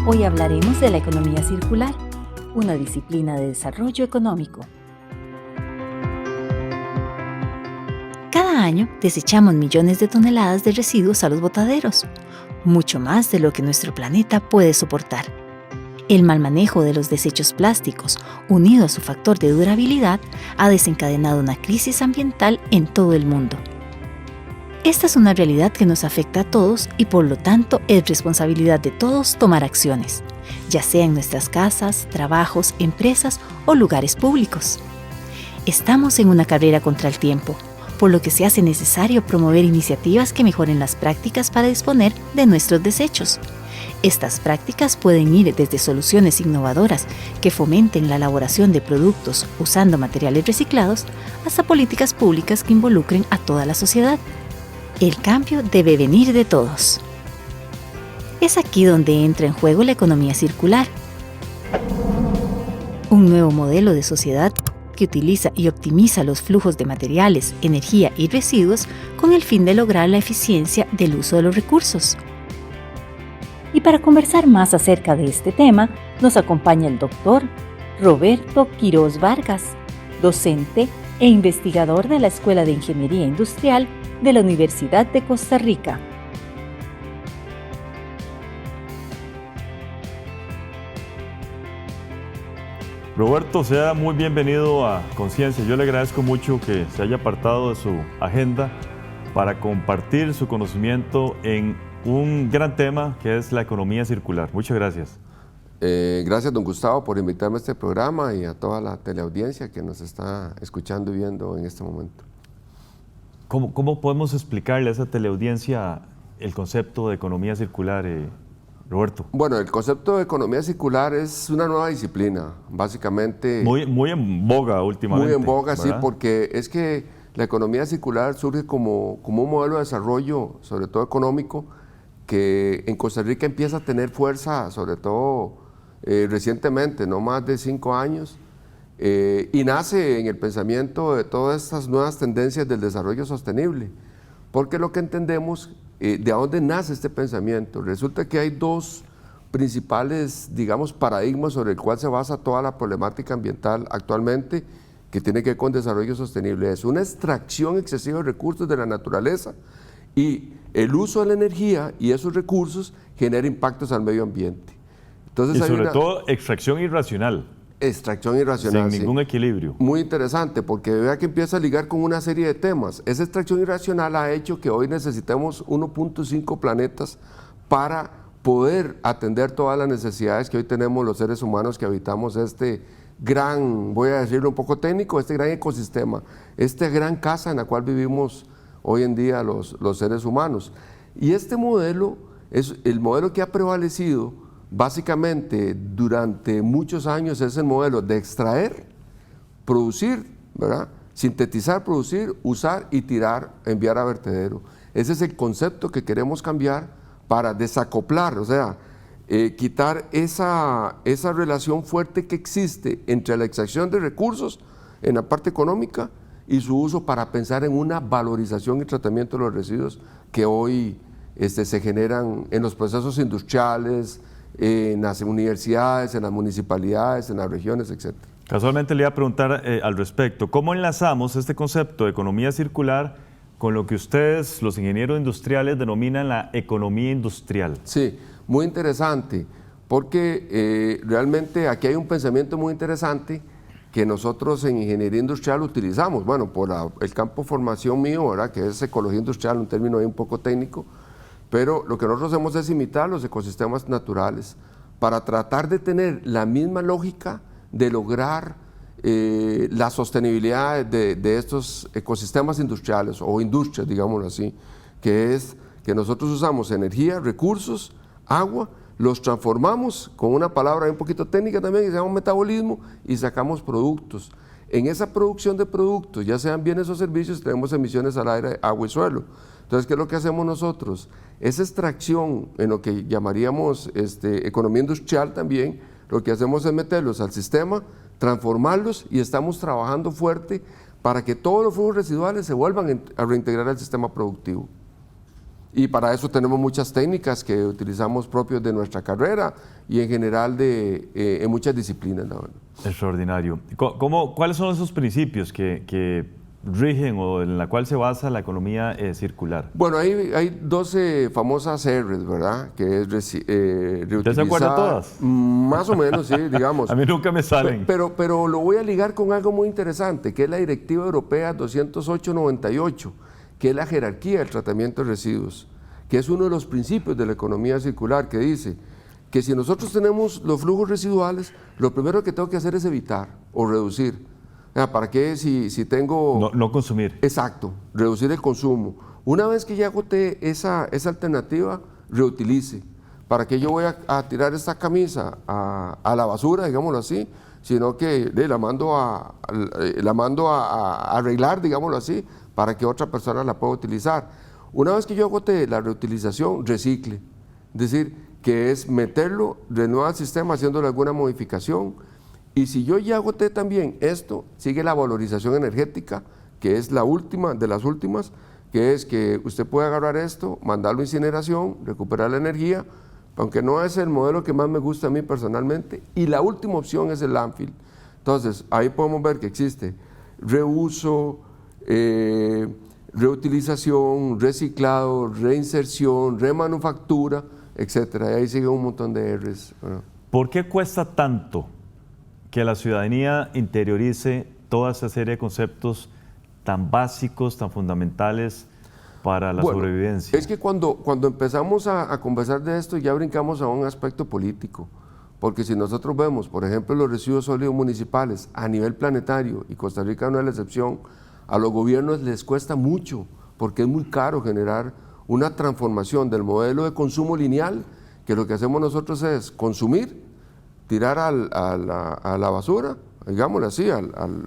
Hoy hablaremos de la economía circular, una disciplina de desarrollo económico. Cada año desechamos millones de toneladas de residuos a los botaderos, mucho más de lo que nuestro planeta puede soportar. El mal manejo de los desechos plásticos, unido a su factor de durabilidad, ha desencadenado una crisis ambiental en todo el mundo. Esta es una realidad que nos afecta a todos y por lo tanto es responsabilidad de todos tomar acciones, ya sea en nuestras casas, trabajos, empresas o lugares públicos. Estamos en una carrera contra el tiempo, por lo que se hace necesario promover iniciativas que mejoren las prácticas para disponer de nuestros desechos. Estas prácticas pueden ir desde soluciones innovadoras que fomenten la elaboración de productos usando materiales reciclados hasta políticas públicas que involucren a toda la sociedad. El cambio debe venir de todos. Es aquí donde entra en juego la economía circular, un nuevo modelo de sociedad que utiliza y optimiza los flujos de materiales, energía y residuos con el fin de lograr la eficiencia del uso de los recursos. Y para conversar más acerca de este tema, nos acompaña el doctor Roberto Quiroz Vargas, docente e investigador de la Escuela de Ingeniería Industrial de la Universidad de Costa Rica. Roberto, sea muy bienvenido a Conciencia. Yo le agradezco mucho que se haya apartado de su agenda para compartir su conocimiento en un gran tema que es la economía circular. Muchas gracias. Gracias, don Gustavo, por invitarme a este programa y a toda la teleaudiencia que nos está escuchando y viendo en este momento. ¿Cómo podemos explicarle a esa teleaudiencia el concepto de economía circular, Roberto? Bueno, el concepto de economía circular es una nueva disciplina, básicamente. Muy en boga últimamente. Muy en boga, ¿verdad? sí, porque es que la economía circular surge como un modelo de desarrollo, sobre todo económico, que en Costa Rica empieza a tener fuerza, sobre todo recientemente, no más de 5 años, y nace en el pensamiento de todas estas nuevas tendencias del desarrollo sostenible, porque lo que entendemos, ¿de dónde nace este pensamiento? Resulta que hay dos principales, digamos, paradigmas sobre el cual se basa toda la problemática ambiental actualmente, que tiene que ver con desarrollo sostenible. Es una extracción excesiva de recursos de la naturaleza y el uso de la energía y esos recursos genera impactos al medio ambiente. Entonces, y sobre todo extracción irracional. Extracción irracional, sin ningún equilibrio. Muy interesante, porque vea que empieza a ligar con una serie de temas. Esa extracción irracional ha hecho que hoy necesitemos 1.5 planetas para poder atender todas las necesidades que hoy tenemos los seres humanos que habitamos este gran, voy a decirlo un poco técnico, este gran ecosistema, esta gran casa en la cual vivimos hoy en día los seres humanos. Y este modelo es el modelo que ha prevalecido básicamente durante muchos años, es el modelo de extraer, producir, ¿verdad? Sintetizar, producir, usar y tirar, enviar a vertedero. Ese es el concepto que queremos cambiar para desacoplar, o sea, quitar esa relación fuerte que existe entre la extracción de recursos en la parte económica y su uso para pensar en una valorización y tratamiento de los residuos que hoy se generan en los procesos industriales, en las universidades, en las municipalidades, en las regiones, etc. Casualmente le iba a preguntar al respecto, ¿cómo enlazamos este concepto de economía circular con lo que ustedes, los ingenieros industriales, denominan la economía industrial? Sí, muy interesante, porque realmente aquí hay un pensamiento muy interesante que nosotros en ingeniería industrial utilizamos, bueno, por el campo de formación mío, ¿verdad?, que es ecología industrial, un término ahí un poco técnico, pero lo que nosotros hacemos es imitar los ecosistemas naturales para tratar de tener la misma lógica de lograr la sostenibilidad de estos ecosistemas industriales o industrias, digámoslo así, que es que nosotros usamos energía, recursos, agua, los transformamos con una palabra un poquito técnica también que se llama metabolismo y sacamos productos. En esa producción de productos, ya sean bienes o servicios, tenemos emisiones al aire, agua y suelo. Entonces, ¿qué es lo que hacemos nosotros? Esa extracción, en lo que llamaríamos economía industrial también, lo que hacemos es meterlos al sistema, transformarlos y estamos trabajando fuerte para que todos los flujos residuales se vuelvan a reintegrar al sistema productivo. Y para eso tenemos muchas técnicas que utilizamos propios de nuestra carrera y en general en muchas disciplinas. ¿No? Extraordinario. ¿Cuáles son esos principios que rigen o en la cual se basa la economía circular? Bueno, hay 12 famosas R's, ¿verdad? Que es reutilizar. ¿Usted se acuerda todas? Más o menos, sí, digamos. A mí nunca me salen. Pero lo voy a ligar con algo muy interesante, que es la Directiva Europea 208/98, que es la jerarquía del tratamiento de residuos, que es uno de los principios de la economía circular, que dice que si nosotros tenemos los flujos residuales, lo primero que tengo que hacer es evitar o reducir. ¿Para qué? Si tengo... No consumir. Exacto, reducir el consumo. Una vez que ya agoté esa alternativa, reutilice. ¿Para qué yo voy a tirar esta camisa a la basura, digámoslo así? Sino que la mando a arreglar, digámoslo así, para que otra persona la pueda utilizar. Una vez que yo agoté la reutilización, recicle. Es decir, que es meterlo de nuevo al sistema haciéndole alguna modificación. Y si yo ya agoté también esto, sigue la valorización energética, que es la última de las últimas, que es que usted puede agarrar esto, mandarlo a incineración, recuperar la energía, aunque no es el modelo que más me gusta a mí personalmente, y la última opción es el landfill. Entonces, ahí podemos ver que existe reuso, reutilización, reciclado, reinserción, remanufactura, etcétera. Y ahí sigue un montón de R's. Bueno. ¿Por qué cuesta tanto que la ciudadanía interiorice toda esa serie de conceptos tan básicos, tan fundamentales para la sobrevivencia? Es que cuando empezamos a conversar de esto ya brincamos a un aspecto político, porque si nosotros vemos, por ejemplo, los residuos sólidos municipales a nivel planetario, y Costa Rica no es la excepción, a los gobiernos les cuesta mucho, porque es muy caro generar una transformación del modelo de consumo lineal, que lo que hacemos nosotros es consumir, tirar a la basura, digámoslo así, al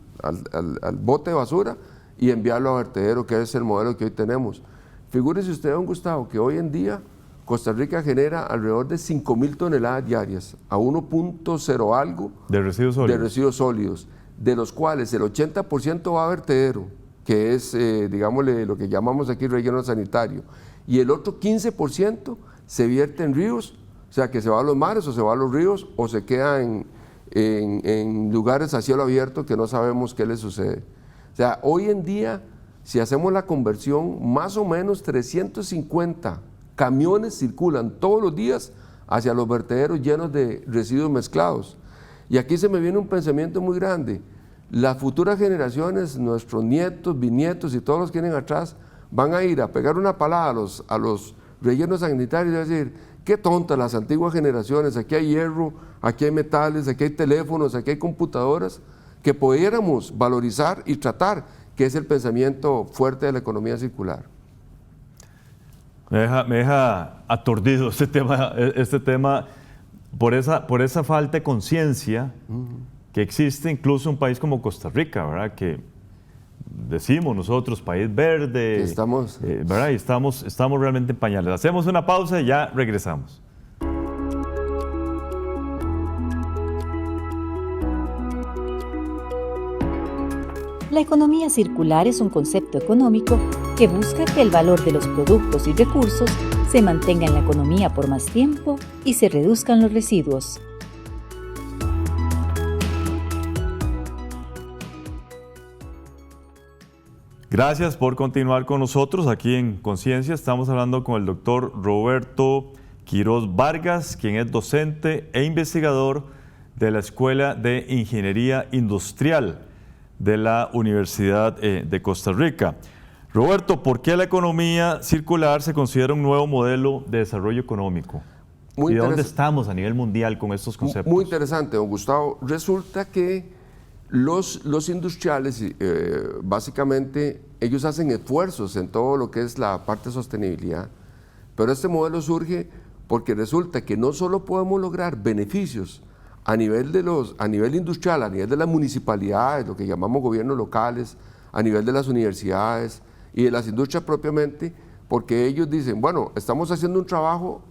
bote de basura y enviarlo a vertedero, que es el modelo que hoy tenemos. Figúrese usted, don Gustavo, que hoy en día Costa Rica genera alrededor de 5.000 toneladas diarias, a 1.0 algo de residuos sólidos, de los cuales el 80% va a vertedero, que es, digámosle, lo que llamamos aquí relleno sanitario, y el otro 15% se vierte en ríos, o sea, que se va a los mares o se va a los ríos o se queda en lugares a cielo abierto que no sabemos qué le sucede. O sea, hoy en día, si hacemos la conversión, más o menos 350 camiones circulan todos los días hacia los vertederos llenos de residuos mezclados. Y aquí se me viene un pensamiento muy grande. Las futuras generaciones, nuestros nietos, bisnietos y todos los que vienen atrás, van a ir a pegar una palada a los rellenos sanitarios y decir: qué tontas las antiguas generaciones, aquí hay hierro, aquí hay metales, aquí hay teléfonos, aquí hay computadoras, que pudiéramos valorizar y tratar, que es el pensamiento fuerte de la economía circular. Me deja aturdido este tema por esa falta de conciencia que existe incluso en un país como Costa Rica, ¿verdad? Que decimos nosotros, país verde, ¿verdad? Y estamos realmente en pañales. Hacemos una pausa y ya regresamos. La economía circular es un concepto económico que busca que el valor de los productos y recursos se mantenga en la economía por más tiempo y se reduzcan los residuos. Gracias por continuar con nosotros aquí en Conciencia. Estamos hablando con el doctor Roberto Quiroz Vargas, quien es docente e investigador de la Escuela de Ingeniería Industrial de la Universidad de Costa Rica. Roberto, ¿por qué la economía circular se considera un nuevo modelo de desarrollo económico? ¿Y de dónde estamos a nivel mundial con estos conceptos? Muy interesante, don Gustavo. Resulta que los industriales, básicamente, ellos hacen esfuerzos en todo lo que es la parte de sostenibilidad, pero este modelo surge porque resulta que no solo podemos lograr beneficios a nivel industrial, a nivel de las municipalidades, lo que llamamos gobiernos locales, a nivel de las universidades y de las industrias propiamente, porque ellos dicen, bueno, estamos haciendo un trabajo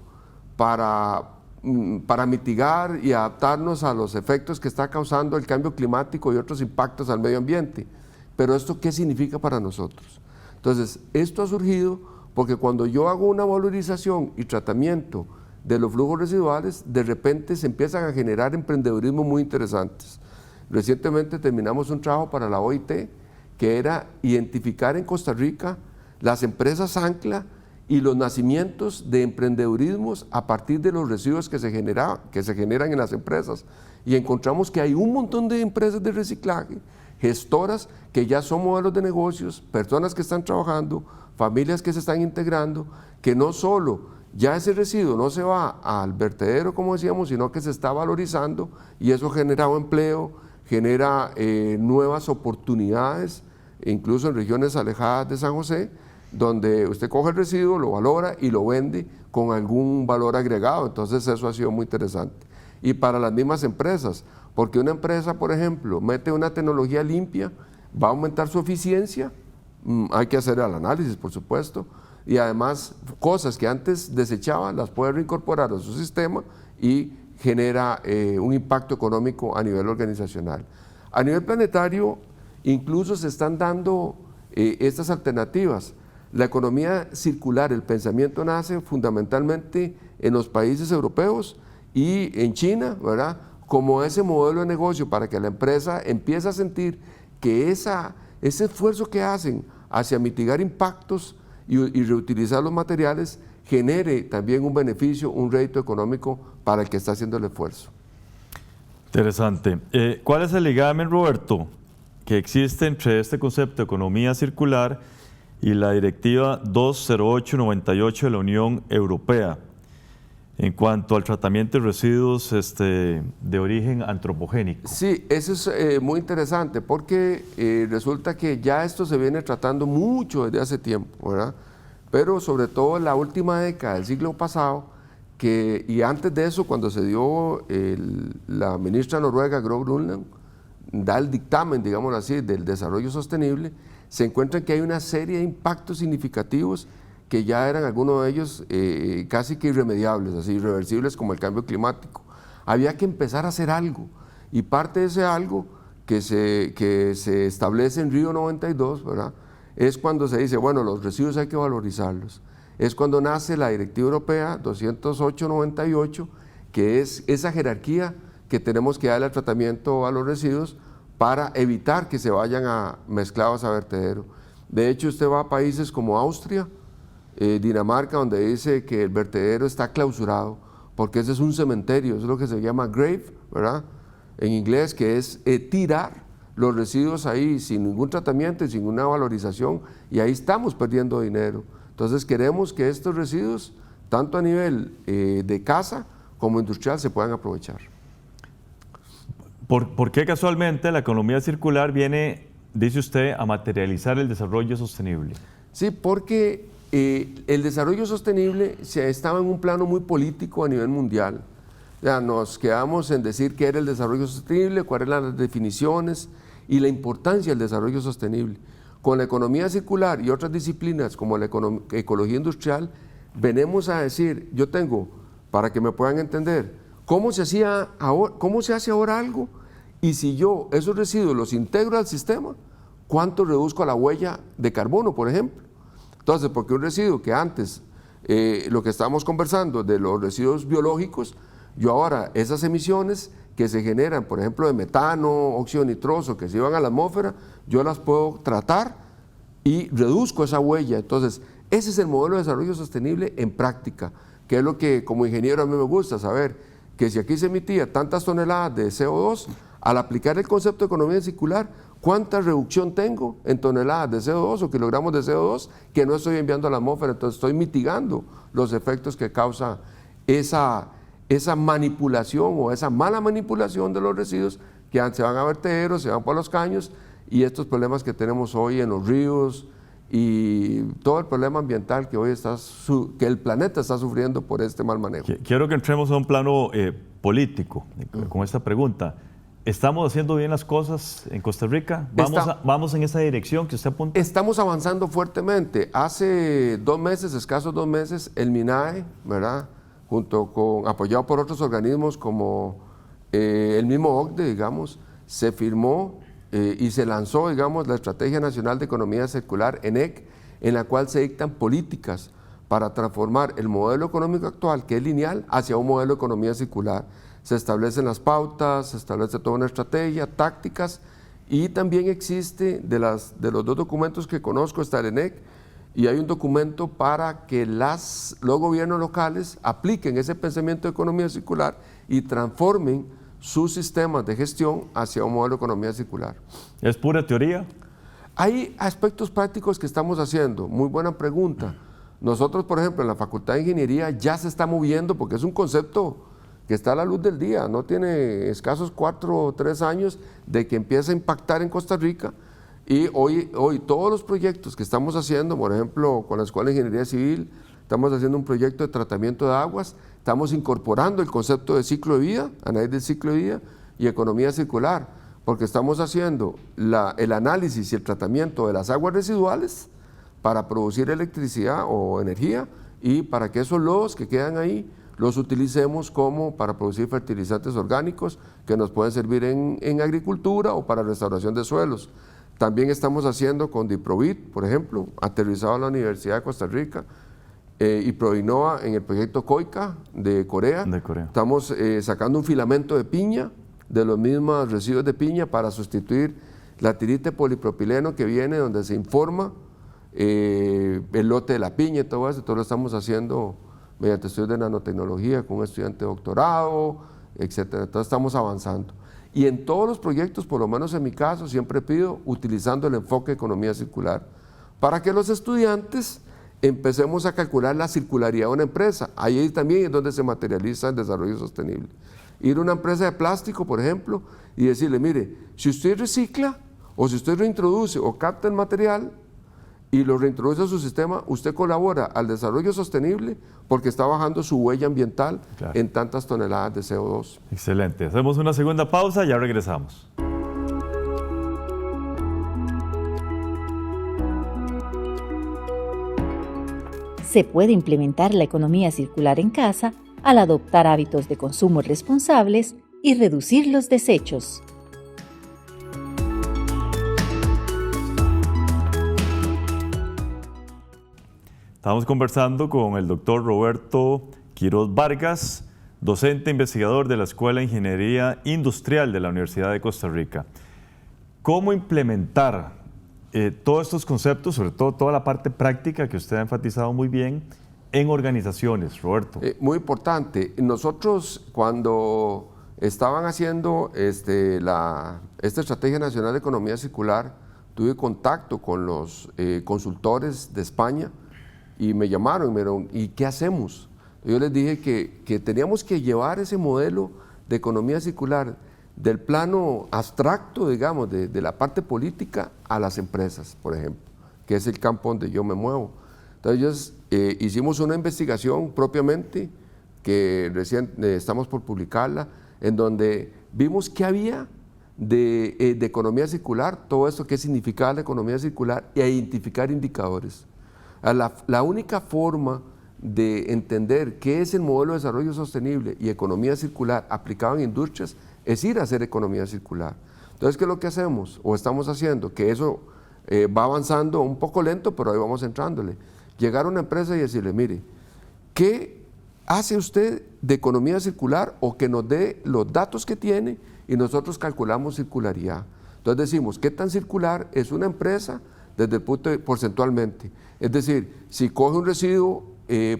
para mitigar y adaptarnos a los efectos que está causando el cambio climático y otros impactos al medio ambiente. Pero ¿esto qué significa para nosotros? Entonces, esto ha surgido porque cuando yo hago una valorización y tratamiento de los flujos residuales, de repente se empiezan a generar emprendedurismo muy interesantes. Recientemente terminamos un trabajo para la OIT que era identificar en Costa Rica las empresas ancla y los nacimientos de emprendedurismos a partir de los residuos que se generan en las empresas. Y encontramos que hay un montón de empresas de reciclaje, gestoras que ya son modelos de negocios, personas que están trabajando, familias que se están integrando, que no solo ya ese residuo no se va al vertedero, como decíamos, sino que se está valorizando y eso ha generado empleo, genera nuevas oportunidades, incluso en regiones alejadas de San José, donde usted coge el residuo, lo valora y lo vende con algún valor agregado. Entonces eso ha sido muy interesante. Y para las mismas empresas, porque una empresa, por ejemplo, mete una tecnología limpia, va a aumentar su eficiencia, hay que hacer el análisis, por supuesto, y además cosas que antes desechaba las puede reincorporar a su sistema y genera un impacto económico a nivel organizacional. A nivel planetario, incluso se están dando estas alternativas. La economía circular, el pensamiento nace fundamentalmente en los países europeos y en China, ¿verdad? Como ese modelo de negocio para que la empresa empiece a sentir que ese esfuerzo que hacen hacia mitigar impactos y reutilizar los materiales genere también un beneficio, un rédito económico para el que está haciendo el esfuerzo. Interesante. ¿Cuál es el ligamen, Roberto, que existe entre este concepto de economía circular y la Directiva 208/98 de la Unión Europea en cuanto al tratamiento de residuos de origen antropogénico? Sí, eso es muy interesante porque resulta que ya esto se viene tratando mucho desde hace tiempo, ¿verdad? Pero sobre todo en la última década del siglo pasado, y antes de eso, cuando se dio la ministra noruega Gro Grunland, da el dictamen, digámoslo así, del desarrollo sostenible, se encuentran que hay una serie de impactos significativos que ya eran algunos de ellos casi que irremediables, así irreversibles como el cambio climático. Había que empezar a hacer algo, y parte de ese algo que se establece en Río 92, ¿verdad?, es cuando se dice, bueno, los residuos hay que valorizarlos. Es cuando nace la Directiva Europea 208/98, que es esa jerarquía que tenemos que darle al tratamiento a los residuos para evitar que se vayan mezclados a vertedero. De hecho, usted va a países como Austria, Dinamarca, donde dice que el vertedero está clausurado, porque ese es un cementerio, eso es lo que se llama grave, ¿verdad?, en inglés, que es tirar los residuos ahí sin ningún tratamiento y sin una valorización, y ahí estamos perdiendo dinero. Entonces queremos que estos residuos, tanto a nivel de casa como industrial, se puedan aprovechar. ¿Por qué casualmente la economía circular viene, dice usted, a materializar el desarrollo sostenible? Sí, porque el desarrollo sostenible estaba en un plano muy político a nivel mundial. Ya nos quedamos en decir qué era el desarrollo sostenible, cuáles eran las definiciones y la importancia del desarrollo sostenible. Con la economía circular y otras disciplinas como la ecología industrial, venimos a decir, yo tengo, para que me puedan entender, cómo se hace ahora algo, y si yo esos residuos los integro al sistema, ¿cuánto reduzco la huella de carbono, por ejemplo? Entonces, porque un residuo que antes, lo que estábamos conversando de los residuos biológicos, yo ahora esas emisiones que se generan, por ejemplo, de metano, óxido nitroso, que se iban a la atmósfera, yo las puedo tratar y reduzco esa huella. Entonces, ese es el modelo de desarrollo sostenible en práctica, que es lo que como ingeniero a mí me gusta saber, que si aquí se emitía tantas toneladas de CO2, al aplicar el concepto de economía circular, ¿cuánta reducción tengo en toneladas de CO2 o kilogramos de CO2 que no estoy enviando a la atmósfera? Entonces estoy mitigando los efectos que causa esa manipulación o esa mala manipulación de los residuos que se van a vertederos, se van por los caños, y estos problemas que tenemos hoy en los ríos y todo el problema ambiental que hoy que el planeta está sufriendo por este mal manejo. Quiero que entremos a un plano político con esta pregunta. ¿Estamos haciendo bien las cosas en Costa Rica? ¿Vamos en esa dirección que usted apunta? Estamos avanzando fuertemente. Hace 2 meses, escasos 2 meses, el MINAE, ¿verdad?, apoyado por otros organismos como el mismo OCDE, digamos, se firmó y se lanzó, digamos, la Estrategia Nacional de Economía Circular, ENEC, en la cual se dictan políticas para transformar el modelo económico actual, que es lineal, hacia un modelo de economía circular. Se establecen las pautas, se establece toda una estrategia, tácticas, y también existe, de los dos documentos que conozco, está el ENEC, y hay un documento para que los gobiernos locales apliquen ese pensamiento de economía circular y transformen sus sistemas de gestión hacia un modelo de economía circular. ¿Es pura teoría? Hay aspectos prácticos que estamos haciendo. Muy buena pregunta. Nosotros, por ejemplo, en la Facultad de Ingeniería ya se está moviendo porque es un concepto que está a la luz del día, no tiene escasos 4 o 3 años de que empieza a impactar en Costa Rica, y hoy todos los proyectos que estamos haciendo, por ejemplo, con la Escuela de Ingeniería Civil, estamos haciendo un proyecto de tratamiento de aguas, estamos incorporando el concepto de ciclo de vida, análisis del ciclo de vida y economía circular, porque estamos haciendo el análisis y el tratamiento de las aguas residuales para producir electricidad o energía, y para que esos lodos que quedan ahí los utilicemos como para producir fertilizantes orgánicos que nos pueden servir en agricultura o para restauración de suelos. También estamos haciendo con Diprovit, por ejemplo, aterrizado en la Universidad de Costa Rica, y Proinova en el proyecto COICA de Corea. Estamos sacando un filamento de piña, de los mismos residuos de piña, para sustituir la tirita de polipropileno que viene, donde se informa el lote de la piña y todo eso. Todo lo estamos haciendo mediante estudios de nanotecnología con un estudiante de doctorado, etcétera. Entonces estamos avanzando. Y en todos los proyectos, por lo menos en mi caso, siempre pido utilizando el enfoque de economía circular, para que los estudiantes empecemos a calcular la circularidad de una empresa. Ahí también es donde se materializa el desarrollo sostenible. Ir a una empresa de plástico, por ejemplo, y decirle, mire, si usted recicla, o si usted reintroduce o capta el material y lo reintroduce a su sistema, usted colabora al desarrollo sostenible porque está bajando su huella ambiental en tantas toneladas de CO2. Excelente. Hacemos una segunda pausa y ya regresamos. Se puede implementar la economía circular en casa al adoptar hábitos de consumo responsables y reducir los desechos. Estamos conversando con el doctor Roberto Quiroz Vargas, docente investigador de la Escuela de Ingeniería Industrial de la Universidad de Costa Rica. ¿Cómo implementar todos estos conceptos, sobre todo toda la parte práctica que usted ha enfatizado muy bien, en organizaciones, Roberto? Muy importante. Nosotros, cuando estaban haciendo esta Estrategia Nacional de Economía Circular, tuve contacto con los consultores de España, y me llamaron y me dijeron, ¿y qué hacemos? Yo les dije que teníamos que llevar ese modelo de economía circular del plano abstracto, digamos, de la parte política a las empresas, por ejemplo, que es el campo donde yo me muevo. Entonces, hicimos una investigación propiamente, que recién estamos por publicarla, en donde vimos qué había de economía circular, todo esto, qué significaba la economía circular, y a identificar indicadores. La única forma de entender qué es el modelo de desarrollo sostenible y economía circular aplicado en industrias es ir a hacer economía circular. Entonces, ¿qué es lo que hacemos o estamos haciendo? Que eso va avanzando un poco lento, pero ahí vamos entrándole. Llegar a una empresa y decirle, mire, ¿qué hace usted de economía circular? O que nos dé los datos que tiene y nosotros calculamos circularidad. Entonces decimos, ¿qué tan circular es una empresa desde el punto de porcentualmente? Es decir, si coge un residuo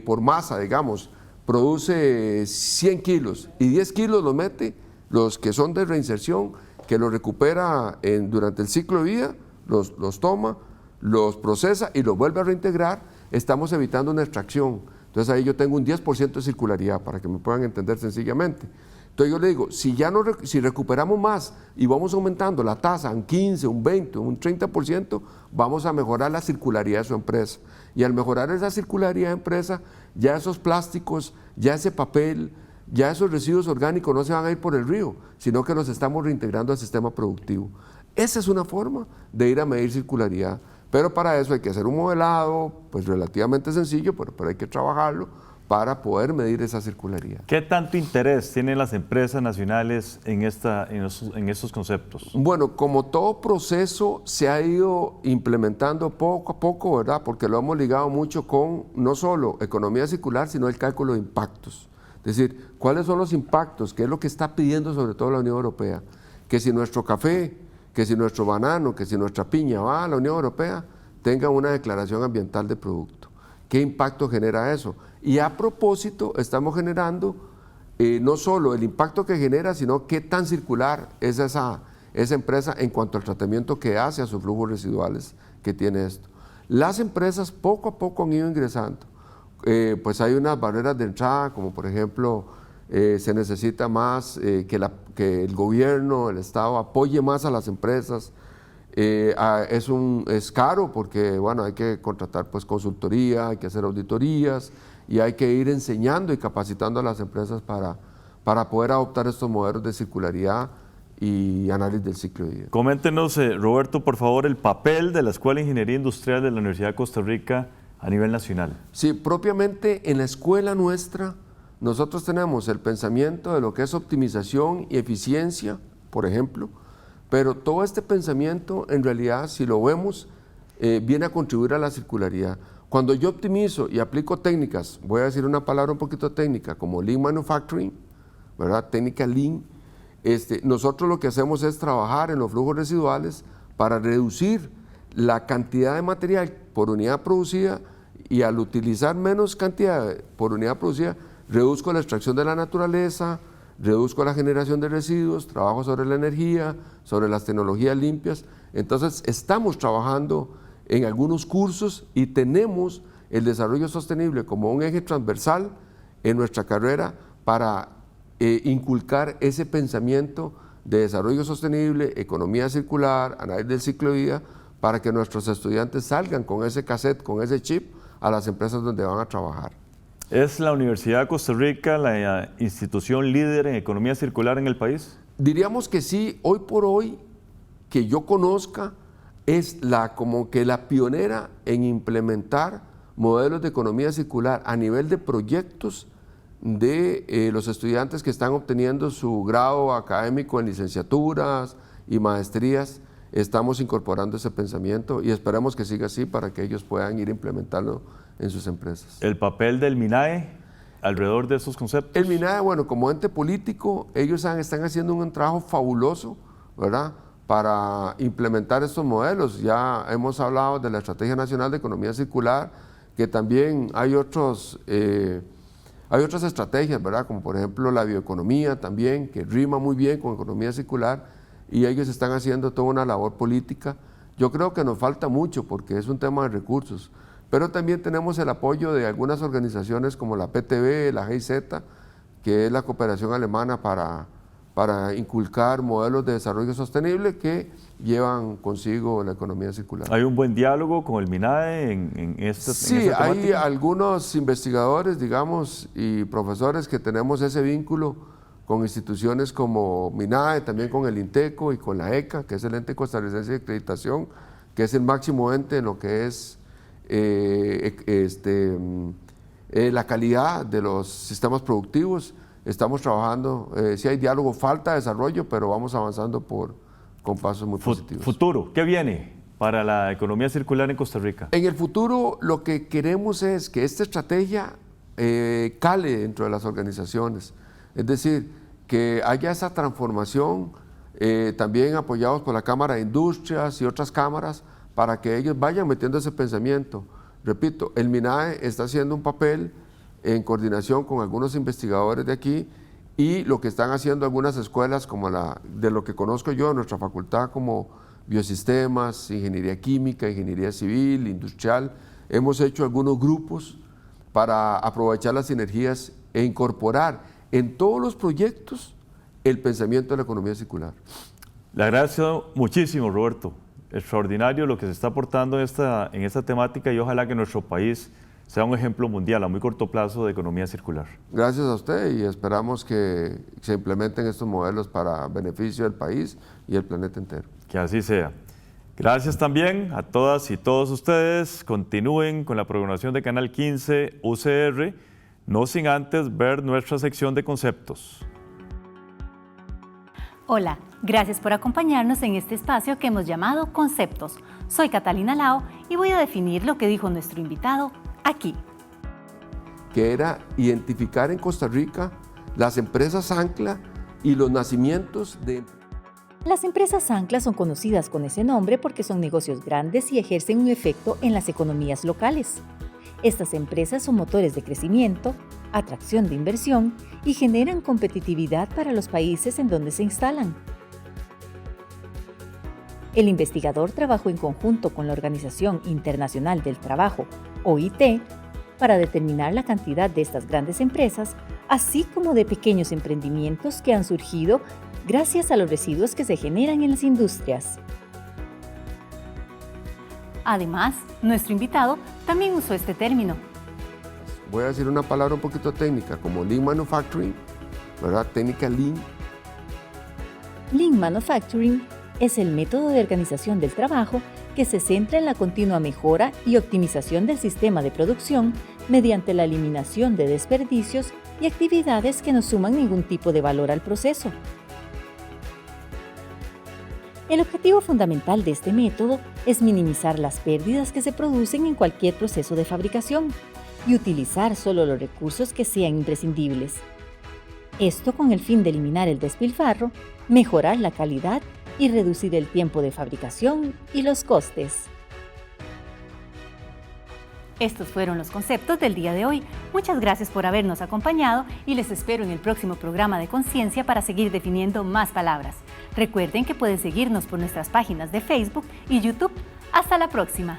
por masa, digamos, produce 100 kilos y 10 kilos los mete, los que son de reinserción, que los recupera durante el ciclo de vida, los toma, los procesa y los vuelve a reintegrar, estamos evitando una extracción. Entonces ahí yo tengo un 10% de circularidad, para que me puedan entender sencillamente. Entonces yo le digo, si recuperamos más y vamos aumentando la tasa un 15, un 20, un 30%, vamos a mejorar la circularidad de su empresa. Y al mejorar esa circularidad de empresa, ya esos plásticos, ya ese papel, ya esos residuos orgánicos no se van a ir por el río, sino que los estamos reintegrando al sistema productivo. Esa es una forma de ir a medir circularidad. Pero para eso hay que hacer un modelado, pues relativamente sencillo, pero hay que trabajarlo, para poder medir esa circularidad. ¿Qué tanto interés tienen las empresas nacionales en estos conceptos? Bueno, como todo proceso se ha ido implementando poco a poco, ¿verdad? Porque lo hemos ligado mucho con no solo economía circular, sino el cálculo de impactos. Es decir, ¿cuáles son los impactos? ¿Qué es lo que está pidiendo sobre todo la Unión Europea? Que si nuestro café, que si nuestro banano, que si nuestra piña va a la Unión Europea, tenga una declaración ambiental de producto. ¿Qué impacto genera eso? Y a propósito, estamos generando no solo el impacto que genera, sino qué tan circular es esa empresa en cuanto al tratamiento que hace a sus flujos residuales que tiene esto. Las empresas poco a poco han ido ingresando. Pues hay unas barreras de entrada, como por ejemplo, se necesita más que el gobierno, el Estado apoye más a las empresas. Es caro porque bueno, hay que contratar pues consultoría, hay que hacer auditorías y hay que ir enseñando y capacitando a las empresas para poder adoptar estos modelos de circularidad y análisis del ciclo de vida. Coméntenos, Roberto, por favor, el papel de la Escuela de Ingeniería Industrial de la Universidad de Costa Rica a nivel nacional. Sí, propiamente en la escuela nuestra nosotros tenemos el pensamiento de lo que es optimización y eficiencia, por ejemplo, pero todo este pensamiento, en realidad, si lo vemos, viene a contribuir a la circularidad. Cuando yo optimizo y aplico técnicas, voy a decir una palabra un poquito técnica, como Lean Manufacturing, ¿verdad? Técnica Lean, nosotros lo que hacemos es trabajar en los flujos residuales para reducir la cantidad de material por unidad producida y al utilizar menos cantidad por unidad producida, reduzco la extracción de la naturaleza, reduzco la generación de residuos, trabajo sobre la energía, sobre las tecnologías limpias. Entonces estamos trabajando en algunos cursos y tenemos el desarrollo sostenible como un eje transversal en nuestra carrera para inculcar ese pensamiento de desarrollo sostenible, economía circular, análisis del ciclo de vida, para que nuestros estudiantes salgan con ese cassette, con ese chip a las empresas donde van a trabajar. ¿Es la Universidad de Costa Rica la institución líder en economía circular en el país? Diríamos que sí. Hoy por hoy, que yo conozca, es como que la pionera en implementar modelos de economía circular a nivel de proyectos de los estudiantes que están obteniendo su grado académico en licenciaturas y maestrías. Estamos incorporando ese pensamiento y esperamos que siga así para que ellos puedan ir implementando en sus empresas. ¿El papel del MINAE alrededor de esos conceptos? El MINAE, bueno, como ente político, ellos están haciendo un trabajo fabuloso, ¿verdad?, para implementar estos modelos. Ya hemos hablado de la Estrategia Nacional de Economía Circular, que también hay otras estrategias, ¿verdad?, como por ejemplo la bioeconomía también, que rima muy bien con economía circular, y ellos están haciendo toda una labor política. Yo creo que nos falta mucho porque es un tema de recursos, pero también tenemos el apoyo de algunas organizaciones como la PTB, la GIZ, que es la cooperación alemana para inculcar modelos de desarrollo sostenible que llevan consigo la economía circular. ¿Hay un buen diálogo con el MINAE en esta Sí, hay algunos investigadores, digamos, y profesores que tenemos ese vínculo con instituciones como MINAE, también con el INTECO y con la ECA, que es el ente costarricense de acreditación, que es el máximo ente en lo que es la calidad de los sistemas productivos. Estamos trabajando, sí hay diálogo, falta desarrollo, pero vamos avanzando con pasos muy positivos. Futuro, ¿qué viene para la economía circular en Costa Rica? En el futuro lo que queremos es que esta estrategia cale dentro de las organizaciones, es decir, que haya esa transformación, también apoyados por la Cámara de Industrias y otras cámaras, para que ellos vayan metiendo ese pensamiento. Repito, el MINAE está haciendo un papel en coordinación con algunos investigadores de aquí y lo que están haciendo algunas escuelas como de lo que conozco yo en nuestra facultad, como biosistemas, ingeniería química, ingeniería civil, industrial. Hemos hecho algunos grupos para aprovechar las sinergias e incorporar en todos los proyectos el pensamiento de la economía circular. Le agradezco muchísimo, Roberto. Extraordinario lo que se está aportando en esta temática y ojalá que nuestro país sea un ejemplo mundial a muy corto plazo de economía circular. Gracias a usted y esperamos que se implementen estos modelos para beneficio del país y el planeta entero. Que así sea. Gracias también a todas y todos ustedes. Continúen con la programación de Canal 15 UCR. no sin antes ver nuestra sección de conceptos. Hola, gracias por acompañarnos en este espacio que hemos llamado Conceptos. Soy Catalina Lao y voy a definir lo que dijo nuestro invitado aquí. Que era identificar en Costa Rica las empresas ancla y los nacimientos de... Las empresas ancla son conocidas con ese nombre porque son negocios grandes y ejercen un efecto en las economías locales. Estas empresas son motores de crecimiento, atracción de inversión y generan competitividad para los países en donde se instalan. El investigador trabajó en conjunto con la Organización Internacional del Trabajo, OIT, para determinar la cantidad de estas grandes empresas, así como de pequeños emprendimientos que han surgido gracias a los residuos que se generan en las industrias. Además, nuestro invitado también usó este término. Voy a decir una palabra un poquito técnica, como Lean Manufacturing, ¿verdad? Técnica Lean. Lean Manufacturing es el método de organización del trabajo que se centra en la continua mejora y optimización del sistema de producción mediante la eliminación de desperdicios y actividades que no suman ningún tipo de valor al proceso. El objetivo fundamental de este método es minimizar las pérdidas que se producen en cualquier proceso de fabricación y utilizar solo los recursos que sean imprescindibles. Esto con el fin de eliminar el despilfarro, mejorar la calidad y reducir el tiempo de fabricación y los costes. Estos fueron los conceptos del día de hoy. Muchas gracias por habernos acompañado y les espero en el próximo programa de Conciencia para seguir definiendo más palabras. Recuerden que pueden seguirnos por nuestras páginas de Facebook y YouTube. ¡Hasta la próxima!